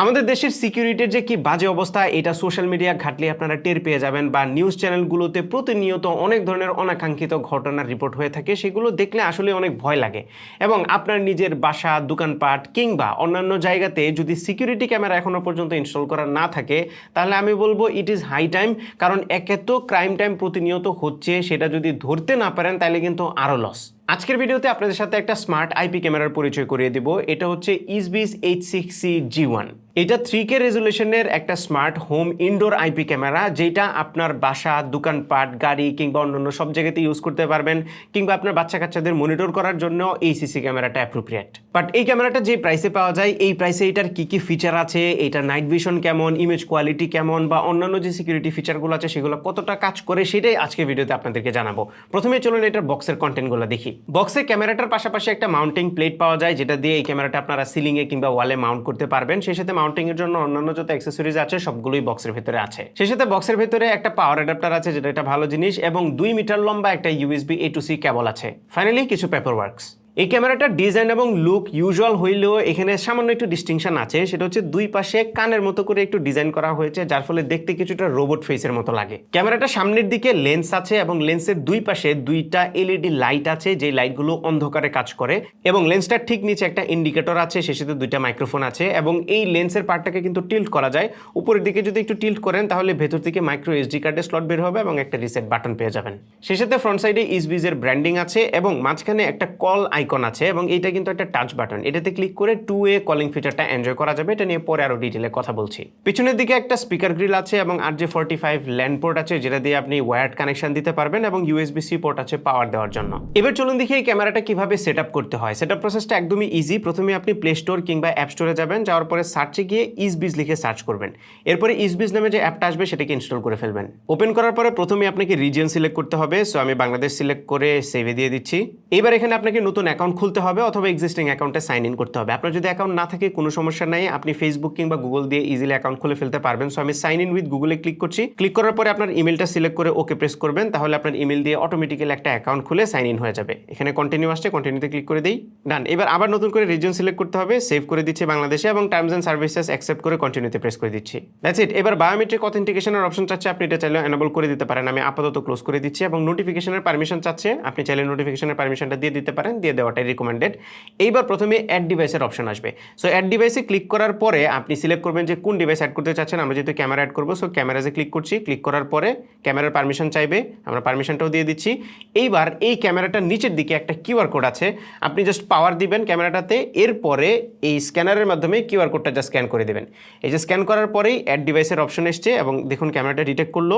আমাদের দেশের সিকিউরিটির যে কি বাজে অবস্থা এটা সোশ্যাল মিডিয়া ঘাটলে আপনারা টের পেয়ে যাবেন, বা নিউজ চ্যানেলগুলোতে প্রতিনিয়ত অনেক ধরনের অনাকাঙ্ক্ষিত ঘটনার রিপোর্ট হয়ে থাকে। সেগুলো দেখলে আসলে অনেক ভয় লাগে। এবং আপনার নিজের বাসা, দোকানপাট কিংবা অন্যান্য জায়গাতে যদি সিকিউরিটি ক্যামেরা এখনো পর্যন্ত ইনস্টল করা না থাকে, তাহলে আমি বলবো ইট ইজ হাই টাইম। কারণ একে তো ক্রাইম টাইম প্রতিনিয়ত হচ্ছে, সেটা যদি ধরতে না পারেন তাহলে কিন্তু আরও লস। আজকের ভিডিওতে আপনাদের সাথে একটা স্মার্ট আইপি ক্যামেরার পরিচয় করিয়ে দিব। এটা হচ্ছে ইসবিস H6C G1। এটা 3K রেজুলেশনের একটা smart home indoor IP camera, যেটা আপনার বাসা, দোকানপাট, গাড়ি কিংবা অন্যান্য সব জায়গাতে ইউজ করতে পারবেন, কিংবা আপনার বাচ্চা কাচ্চাদের মনিটর করার জন্য এই সিসি ক্যামেরাটা অ্যাপ্রোপ্রিয়েট। বাট এই ক্যামেরাটা যে প্রাইসে পাওয়া যায়, এই প্রাইসে এটার কি কি ফিচার আছে, এটা নাইট ভিশন কেমন, ইমেজ কোয়ালিটি কেমন, বা অন্যান্য যে সিকিউরিটি ফিচারগুলো আছে সেগুলো কতটা কাজ করে, সেটাই আজকে ভিডিওতে আপনাদেরকে জানাবো। প্রথমে চলুন এটার বক্সের কন্টেন্টগুলো দেখি। বক্সে ক্যামেরাটার পাশাপাশি একটা মাউন্টিং প্লেট পাওয়া যায়, যেটা দিয়ে এই ক্যামেরাটা আপনারা সিলিংয়ে কিংবা ওয়ালে মাউন্ট করতে পারবেন। সেই সাথে মাউন্টিং এর জন্য অন্যান্য যত অ্যাক্সেসরিজ আছে সবগুলোই বক্সের ভিতরে আছে। সেই সাথে বক্সের ভিতরে একটা পাওয়ার অ্যাডাপ্টার আছে, যেটা একটা ভালো জিনিস, এবং 2 মিটার লম্বা একটা USB A to C কেবল আছে। ফাইনালি কিছু পেপার ওয়ার্কস। এই ক্যামেরাটার ডিজাইন এবং লুক ইউজুয়াল হইলেও এখানে সামান্য একটু ডিস্টিংশন আছে। সেটা হচ্ছে দুই পাশে কানের মতো করে একটু ডিজাইন করা হয়েছে, যার ফলে দেখতে কিছুটা রোবট ফেসের মতো লাগে। ক্যামেরাটা সামনের দিকে লেন্স আছে এবং লেন্সের দুই পাশে দুইটা LED লাইট আছে, যে লাইটগুলো অন্ধকারে কাজ করে। এবং লেন্সটার ঠিক নিচে একটা ইন্ডিকেটর আছে, সে সাথে দুইটা মাইক্রোফোন আছে। এবং এই লেন্সের পার্টটাকে কিন্তু টিল্ট করা যায়। উপরের দিকে যদি একটু টিল্ট করেন তাহলে ভেতর থেকে মাইক্রো SD কার্ডের স্লট বের হবে এবং একটা রিসেট বাটন পেয়ে যাবেন। সেই সাথে ফ্রন্ট সাইডে ইসবিজের ব্র্যান্ডিং আছে এবং মাঝখানে একটা কল আইকন আছে, এবং এটা কিন্তু একটা টাচ বাটন। এটাতে ক্লিক করে 2-way কলিং ফিচারটা এনজয় করা যাবে। এটা নিয়ে পরে আরো ডিটেইলে কথা বলছি। পিছনের দিকে একটা স্পিকার গ্রিল আছে এবং RJ45 ল্যান্ড পোর্ট আছে, যেটা দিয়ে আপনি ওয়্যার্ড কানেকশন দিতে পারবেন, এবং USB-C পোর্ট আছে পাওয়ার দেওয়ার জন্য। এবার চলুন দেখি এই ক্যামেরাটা কিভাবে সেটআপ করতে হয়। সেটআপ প্রসেসটা একদমই ইজি। প্রথমে আপনি প্লে স্টোর কিংবা অ্যাপ স্টোরে যাবেন, যাওয়ার পরে সার্চে গিয়ে ইসবিজ লিখে সার্চ করবেন। এরপরে ইসবিজ নামে যে অ্যাপটা আসবে সেটাকে ইনস্টল করে ফেলবেন। ওপেন করার পরে প্রথমে আপনাকে রিজিয়ন সিলেক্ট করতে হবে। সো আমি বাংলাদেশ সিলেক্ট করে সেভে দিয়ে দিচ্ছি। এবার এখানে আপনাকে নতুন অ্যাকাউন্ট খুলতে হবে অথবা এক্সিস্টিং অ্যাকাউন্টে সাইন ইন করতে হবে। আপনার যদি অ্যাকাউন্ট না থাকে কোনো সমস্যা নাই, আপনি ফেসবুক কিংবা গুগল দিয়ে ইজিলি অ্যাকাউন্ট খুলে ফেলতে পারবেন। সো আমি সাইন ইন উইথ গুগলে ক্লিক করছি। ক্লিক করার পরে আপনার ইমেলটা সিলেক্ট করে ওকে প্রেস করবেন, তাহলে আপনার ইমেল দিয়ে অটোমেটিক্যালি একটা অ্যাকাউন্ট খুলে সাইন ইন হয়ে যাবে। এখানে কন্টিনিউ আসছে, কন্টিনিউতে ক্লিক করে দিই। ডান। এবার আবার নতুন করে রিজন সিলেক্ট করতে হবে, সেভ করে দিচ্ছি বাংলাদেশে, এবং টার্মস এন্ড সার্ভিসেস অ্যাকসেপ্ট করে কন্টিনিউতে প্রেস করে দিচ্ছি। That's it. এবার বায়োমেট্রিক অথেন্টিকেশনের অপশন চাচ্ছে, আপনি এটা চাইলে এনেবল করে দিতে পারেন। আমি আপাতত ক্লোজ করে দিচ্ছি। এবং নোটিফিকেশনের পারমিশন চাচ্ছে, আপনি চাইলে নোটিফিকেশনের পারমিশনটা দিয়ে দিতে পারেন, দিয়ে দেওয়াটাই রিকমেন্ডেড। এইবার প্রথমে অ্যাড ডিভাইসের অপশন আসবে। সো অ্যাড ডিভাইসে ক্লিক করার পরে আপনি সিলেক্ট করবেন যে কোন ডিভাইস অ্যাড করতে চাচ্ছেন। আমরা যেহেতু ক্যামেরা অ্যাড করবো, সো ক্যামেরাজে ক্লিক করছি। ক্লিক করার পরে ক্যামেরার পারমিশন চাইবে, আমরা পারমিশনটাও দিয়ে দিচ্ছি। এইবার এই ক্যামেরাটার নিচের দিকে একটা QR কোড আছে, আপনি জাস্ট পাওয়ার দিবেন ক্যামেরাটাতে। এরপরে এই স্ক্যানারের মাধ্যমে QR কোডটা জাস্ট স্ক্যান করে দেবেন। এই যে স্ক্যান করার পরেই অ্যাড ডিভাইসের অপশন এসছে, এবং দেখুন ক্যামেরাটা ডিটেক্ট করলো।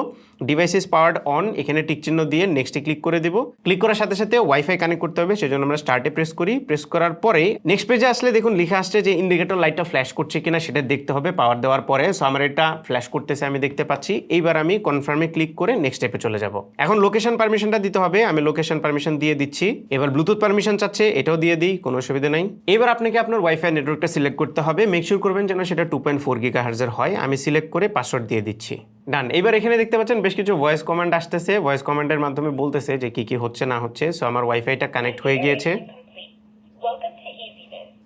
ডিভাইস ইজ পাওয়ার্ড অন, এখানে টিক চিহ্ন দিয়ে নেক্সটে ক্লিক করে দেবো। ক্লিক করার সাথে সাথে ওয়াইফাই কানেক্ট করতে হবে, সেজন্য আমরা স্টার্টে প্রেস করি। প্রেস করার পরে নেক্সট পেজে আসলে দেখুন লেখা আসছে যে ইন্ডিকেটর লাইটটা ফ্ল্যাশ করছে কিনা সেটা দেখতে হবে পাওয়ার দেওয়ার পরে। সো আমার এটা ফ্ল্যাশ করতেছে, আমি দেখতে পাচ্ছি। এইবার আমি কনফার্মে ক্লিক করে নেক্সট স্টেপে চলে যাব। এখন লোকেশন পারমিশনটা দিতে হবে, আমি লোকেশন পারমিশন দিয়ে দিচ্ছি। এবার ব্লুটুথ পারমিশন চাচ্ছে, এটাও দিয়ে দিই, কোনো অসুবিধা নাই। এবার আপনাকে আপনার ওয়াইফাই নেটওয়ার্কটা সিলেক্ট করতে হবে। মেক শিওর করবেন যেন সেটা 2.4 GHz হয়। আমি সিলেক্ট করে পাসওয়ার্ড দিয়ে দিচ্ছি। ডান। এবার এখানে দেখতে পাচ্ছেন বেশ কিছু ভয়েস কমান্ড আসতেছে। ভয়েস কমান্ডের মাধ্যমে বলতেছে যে কি কি হচ্ছে না হচ্ছে। সো আমার ওয়াইফাইটা কানেক্ট হয়ে গিয়েছে।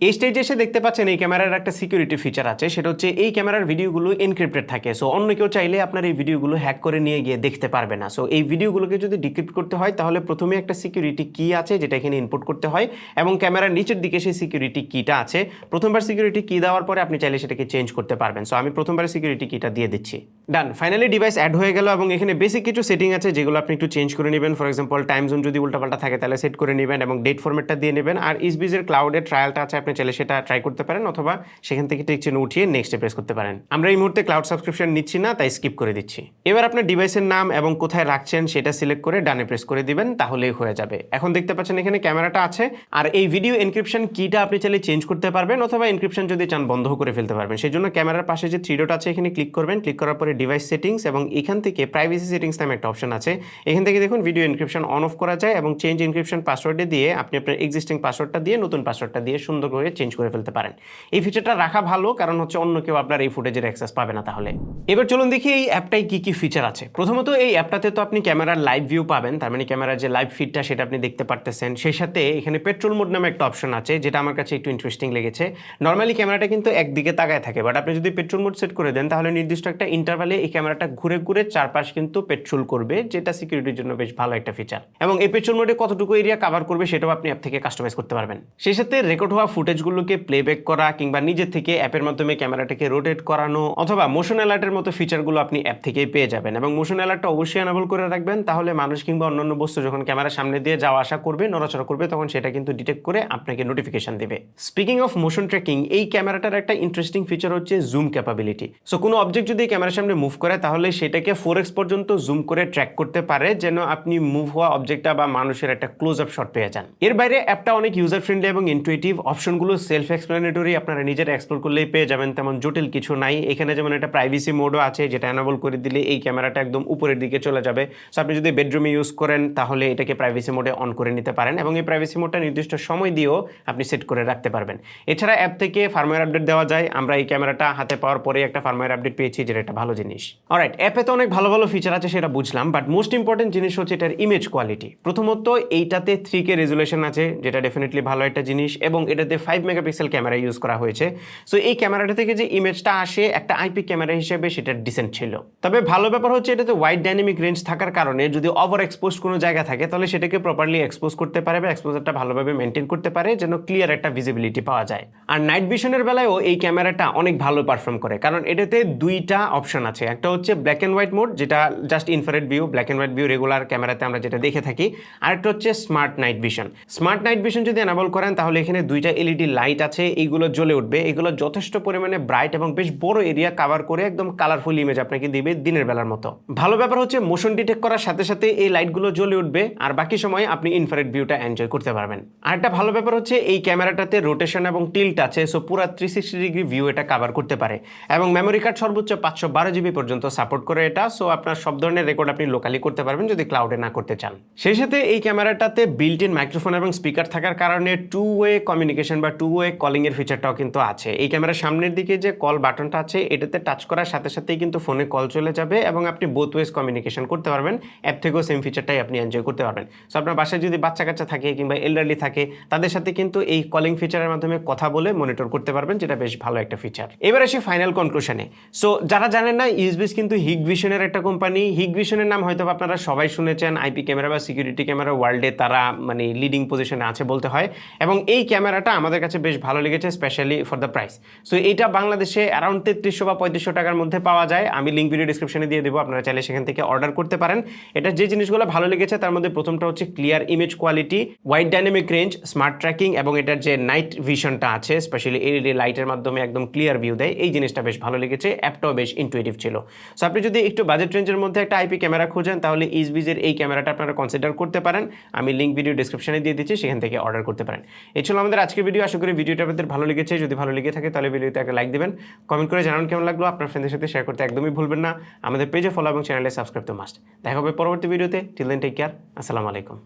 এই স্টেজে এসে দেখতে পাচ্ছেন এই ক্যামেরার একটা সিকিউরিটি ফিচার আছে, সেটা হচ্ছে এই ক্যামেরার ভিডিওগুলো এনক্রিপ্টেড থাকে। সো অন্য কেউ চাইলে আপনার এই ভিডিওগুলো হ্যাক করে নিয়ে গিয়ে দেখতে পারবে না। সো এই ভিডিওগুলোকে যদি ডিক্রিপ্ট করতে হয় তাহলে প্রথমে একটা সিকিউরিটি কি আছে যেটা এখানে ইনপুট করতে হয়, এবং ক্যামেরার নিচের দিকে সেই সিকিউরিটি কিটা আছে। প্রথমবার সিকিউরিটি কি দেওয়ার পরে আপনি চাইলে সেটাকে চেঞ্জ করতে পারবেন। সো আমি প্রথমবার সিকিউরিটি কিটা দিয়ে দিচ্ছি। ডান। ফাইনালি ডিভাইস অ্যাড হয়ে গেল, এবং এখানে বেসিক কিছু সেটিং আছে যেগুলো আপনি একটু চেঞ্জ করে নেবেন। ফর এক্সাম্পল টাইম জোন যদি উল্টাপাল্টা থাকে তাহলে সেট করে নেবেন, এবং ডেট ফরম্যাটটা দিয়ে নেবেন। আর ইসবিজের ক্লাউডের ট্রায়ালটা আছে, আপনি চাইলে সেটা ট্রাই করতে পারেন, অথবা সেখান থেকে টিক চিহ্ন উঠিয়ে নেক্সটে প্রেস করতে পারেন। আমরা এই মুহূর্তে ক্লাউড সাবস্ক্রিপশন নিচ্ছি না, তাই স্কিপ করে দিচ্ছি। এবার আপনার ডিভাইসের নাম এবং কোথায় রাখছেন সেটা সিলেক্ট করে ডানে প্রেস করে দিবেন, তাহলেই হয়ে যাবে। এখন দেখতে পাচ্ছেন এখানে ক্যামেরাটা আছে, আর এই ভিডিও এনক্রিপশন কিটা আপনি চাইলে চেঞ্জ করতে পারবেন, অথবা এনক্রিপশন যদি চান বন্ধ করে ফেলতে পারবেন। সেই জন্য ক্যামেরার পাশে যে 3 ডট আছে এখানে ক্লিক করবেন। ক্লিক করার পরে ডিভাইস সেটিংস এবং এখান থেকে প্রাইভেসি সেটিংস নামে একটা অপশন আছে। এখান থেকে দেখুন ভিডিও এনক্রিপশন অন অফ করা যায় এবং চেঞ্জ এনক্রিপশন পাসওয়ার্ডে দিয়ে আপনি আপনার এক্সিস্টিং পাসওয়ার্ডটা দিয়ে নতুন পাসওয়ার্ডটা দিয়ে সুন্দর করে চেঞ্জ করে ফেলতে পারেন। এই ফিচারটা রাখা ভালো, কারণ হচ্ছে অন্য কেউ আপনার এই ফুটেজের অ্যাক্সেস পাবে না। তাহলে এবার চলুন দেখি এই অ্যাপটায় কি কি ফিচার আছে। প্রথমত এই অ্যাপটাতে তো আপনি ক্যামেরার লাইভ ভিউ পাবেন, তার মানে ক্যামেরার যে লাইভ ফিডটা সেটা আপনি দেখতে পারতেছেন। সেই সাথে এখানে পেট্রোল মোড নামে একটা অপশন আছে, যেটা আমার কাছে একটু ইন্টারেস্টিং লেগেছে। নর্মালি ক্যামেরাটা কিন্তু একদিকে তাকায় থাকে, বাট আপনি যদি পেট্রোল মোড সেট করে দেন তাহলে নির্দিষ্ট একটা ইন্টারভালে এই ক্যামেরাটা ঘুরে ঘুরে চারপাশ কিন্তু পেট্রোল করবে, যেটা সিকিউরিটির জন্য বেশ ভালো একটা ফিচার। এবং এই পেট্রোল মোডে কতটুকু এরিয়া কভার করবে সেটাও আপনি অ্যাপ থেকে কাস্টমাইজ করতে পারবেন। সেই সাথে রেকর্ড হওয়া ফুটেজগুলোকে প্লেব্যাক করা কিংবা নিজে থেকে অ্যাপের মাধ্যমে ক্যামেরাটাকে রোটেট করানো অথবা মোশন অ্যালার্টের মতো ফিচারগুলো আপনি অ্যাপ থেকেই পেয়ে যাবেন। এবং মোশন অ্যালার্টটা অবশ্যই এনেবল করে রাখবেন, তাহলে মানুষ কিংবা অন্যান্য বস্তু যখন ক্যামেরার সামনে দিয়ে যাওয়া আসা করবে, নড়াচড়া করবে, তখন সেটা কিন্তু ডিটেক্ট করে আপনাকে নোটিফিকেশন দেবে। স্পিকিং অফ মোশন ট্র্যাকিং, এই ক্যামেরাটার একটা ইন্টারেস্টিং ফিচার হচ্ছে জুম ক্যাপাবিলিটি। সো কোনো অবজেক্ট যদি ক্যামেরার সামনে মুভ করে তাহলে সেটাকে 4x পর্যন্ত জুম করে ট্র্যাক করতে পারে, যেন আপনি মুভ হওয়া অবজেক্টটা বা মানুষের একটা ক্লোজ আপ শট পেয়ে যান। এর বাইরে অ্যাপটা অনেক ইউজার ফ্রেন্ডলি এবং ইনটুইটিভ। অপশনগুলো সেলফ এক্সপ্লেনেটরি, আপনারা নিজেরা এক্সপ্লোর করলেই পেয়ে যাবেন, তেমন জটিল কিছু নাই। এখানে যেমন একটা প্রাইভেসি মোডও আছে, যেটা এনেবল করে দিলে এই ক্যামেরাটা একদম উপরের দিকে চলে যাবে। সো আপনি যদি বেডরুমে ইউজ করেন তাহলে এটাকে প্রাইভেসি মোডে অন করে নিতে পারেন এবং এই প্রাইভেসি মোডটা নির্দিষ্ট সময় দিয়েও আপনি সেট করে রাখতে পারবেন। এছাড়া অ্যাপ থেকে ফার্মওয়্যার আপডেট দেওয়া যায়। আমরা এই ক্যামেরাটা হাতে পাওয়ার পরে একটা ফার্মওয়্যার আপডেট পেয়েছি, যেটা একটা ভালো জিনিস। অলরাইট, অ্যাপে তো অনেক ভালো ভালো ফিচার আছে সেটা বুঝলাম, বাট মোস্ট ইম্পর্টেন্ট জিনিস হচ্ছে এটার ইমেজ কোয়ালিটি। প্রথমত এইটাতে 3K রেজুলেশন আছে, যেটা ডেফিনেটলি ভালো একটা জিনিস, এবং এটাতে 5 মেগাপিক্সেল ক্যামেরা ইউজ করা হয়েছে। সো এই ক্যামেরাটা থেকে যে ইমেজটা আসে একটা আইপি ক্যামেরা হিসেবে সেটা ডিসেন্ট ছিল। তবে ভালো ব্যাপার হচ্ছে এটাতে ওয়াইড ডাইনামিক রেঞ্জ থাকার কারণে যদি ওভার এক্সপোজ কোনো জায়গা থাকে তাহলে সেটাকে প্রপারলি এক্সপোজ করতে পারে বা এক্সপোজারটা ভালোভাবে মেনটেন করতে পারে, যেন ক্লিয়ার একটা ভিজিবিলিটি পাওয়া যায়। আর নাইট ভিশনের বেলায়ও এই ক্যামেরাটা অনেক ভালো পারফর্ম করে, কারণ এটাতে দুইটা অপশন আছে। একটা হচ্ছে ব্ল্যাক অ্যান্ড হোয়াইট মোড, যেটা just infrared view, black and white view regular ক্যামেরাতে আমরা যেটা দেখে থাকি। আরেকটা হচ্ছে smart night vision. Smart night vision যদি এনাবল করেন তাহলে এখানে দুইটা এলইডি লাইট আছে, এইগুলো জ্বলে উঠবে। এগুলো যথেষ্ট পরিমাণে ব্রাইট এবং বেশ বড় এরিয়া কভার করে একদম কালারফুল ইমেজ আপনাকে দিবে দিনের বেলার মতো। ভালো ব্যাপার হচ্ছে মোশন ডিটেক্ট করার সাথে সাথে এই লাইটগুলো জ্বলে উঠবে, আর বাকি সময় আপনি ইনফ্রারেড ভিউটা এনজয় করতে পারবেন। আরেকটা ভালো ব্যাপার হচ্ছে এই ক্যামেরাটাতে রোটেশন এবং টিল্ট আছে, সো পুরো 360 ডিগ্রি ভিউ এটা কভার করতে পারে। এবং মেমোরি কার্ড সর্বোচ্চ 512 জিবি পর্যন্ত সাপোর্ট করে এটা। সো আপনার সব ধরনের রেকর্ড আপনি লোকালি করতে পারবেন যদি ক্লাউডে না করতে চান। সেই সাথে এই ক্যামেরাটাতে বিল্ট ইন মাইক্রোফোন এবং স্পিকার থাকার কারণে 2-ওয়ে কমিউনিকেশন বা 2-ওয়ে কলিং এর ফিচারটাও কিন্তু আছে। এই ক্যামেরার সামনের দিকে যে কল বাটনটা আছে এটাতে টাচ করার সাথে সাথেই কিন্তু ফোনে কল চলে যাবে এবং আপনি বোথ ওয়েজ কমিউনিকেশন করতে পারবেন। অ্যাপ থেকেও সেম ফিচারটাই আপনি এনজয় করতে পারবেন। সো আপনার বাসায় যদি বাচ্চা কাচ্চা থাকে কিংবা এল্ডারলি থাকে তাদের সাথে কিন্তু এই কলিং ফিচারের মাধ্যমে কথা বলে মনিটর করতে পারবেন, যেটা বেশ ভালো একটা ফিচার। এবার আসি ফাইনাল কনক্লুশনে। সো যারা জানেন না, ইউএসবিস কিন্তু হিগভিশনের একটা কোম্পানি। হিগভিশনের নাম হয়তো আপনারা সবাই শুনেছেন, আইপি ক্যামেরা বা সিকিউরিটি ক্যামেরা ওয়ার্ল্ডে তারা মানে লিডিং পজিশনে আছে বলতে হয়। এবং এই ক্যামেরাটা আমাদের কাছে বেশ ভালো লেগেছে, specially for the price. So এইটা বাংলাদেশে অ্যারাউন্ড 3300 বা 3500 টাকার মধ্যে পাওয়া যায়। আমি লিঙ্ক ভিডিও ডিসক্রিপশনে দিয়ে দেবো, আপনারা চাইলে সেখান থেকে অর্ডার করতে পারেন। এটা যে জিনিসগুলো ভালো লেগেছে তার মধ্যে প্রথমটা হচ্ছে clear image quality, wide dynamic range, smart tracking এবং এটার যে নাইট ভিশনটা আছে, স্পেশালি এলইডি লাইটের মাধ্যমে একদম ক্লিয়ার ভিউ দেয়। এই জিনিসটা বেশ ভালো লেগেছে। অ্যাপটাও বেশ ইনটুইটিভ ছিল। সো আপনি যদি একটু বাজেট রেঞ্জের মধ্যে একটা আইপি ক্যামেরা খোঁজেন তাহলে ইউএসবিসের এই ক্যামেরাটা আপনারা কনসিডার করতে পারেন। আমি লিঙ্ক ভিডিও ডিসক্রিপশনে দিয়ে দিচ্ছি, সেখান থেকে অর্ডার করতে পারেন। এই ছিল আমাদের আজকের ভিডিও। আশা করি ভিডিওটা আপনাদের ভালো লেগেছে। যদি ভালো লেগে থাকে তাহলে ভিডিওতে একটা লাইক দিবেন, কমেন্ট করে জানান কেমন লাগলো। আপনার ফ্রেন্ডদের সাথে শেয়ার করতে একদমই ভুলবেন না। আমাদের পেজে ফলো এবং চ্যানেলে সাবস্ক্রাইব তো মাস্ট। দেখা হবে পরবর্তী ভিডিওতে। Till then take care. আসসালামু আলাইকুম।